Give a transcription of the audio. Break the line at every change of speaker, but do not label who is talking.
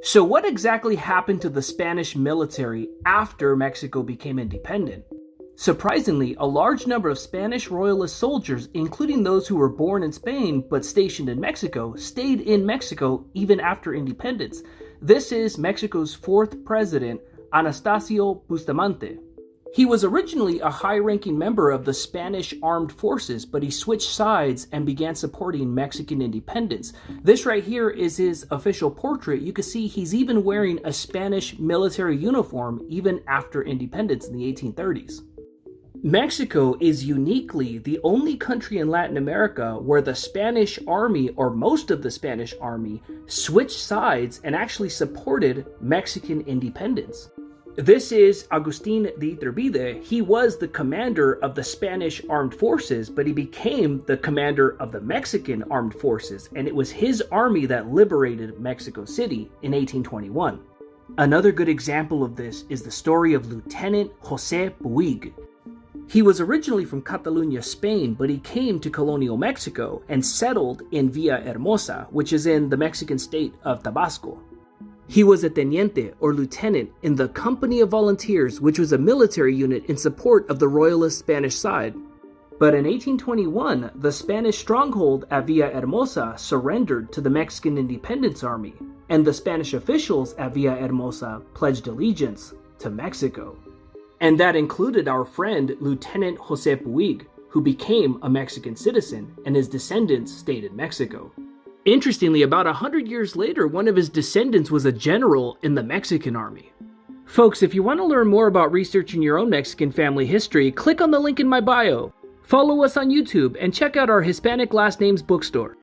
So what exactly happened to the Spanish military after Mexico became independent? Surprisingly, a large number of Spanish royalist soldiers, including those who were born in Spain but stationed in Mexico, stayed in Mexico even after independence. This is Mexico's fourth president, Anastasio Bustamante. He was originally a high-ranking member of the Spanish armed forces, but he switched sides and began supporting Mexican independence. This right here is his official portrait. You can see he's even wearing a Spanish military uniform even after independence in the 1830s. Mexico is uniquely the only country in Latin America where the Spanish army, or most of the Spanish army, switched sides and actually supported Mexican independence. This is Agustin de Iturbide. He was the commander of the Spanish armed forces, but he became the commander of the Mexican armed forces, and it was his army that liberated Mexico City in 1821. Another good example of this is the story of Lieutenant José Puig. He was originally from Catalonia, Spain, but he came to colonial Mexico and settled in Villahermosa, which is in the Mexican state of Tabasco. He was a teniente, or lieutenant, in the Company of Volunteers, which was a military unit in support of the royalist Spanish side. But in 1821, the Spanish stronghold at Villahermosa surrendered to the Mexican Independence Army, and the Spanish officials at Villahermosa pledged allegiance to Mexico. And that included our friend Lieutenant José Puig, who became a Mexican citizen, and his descendants stayed in Mexico. Interestingly, about 100 years later, one of his descendants was a general in the Mexican army. Folks, if you want to learn more about researching your own Mexican family history, click on the link in my bio. Follow us on YouTube and check out our Hispanic Last Names bookstore.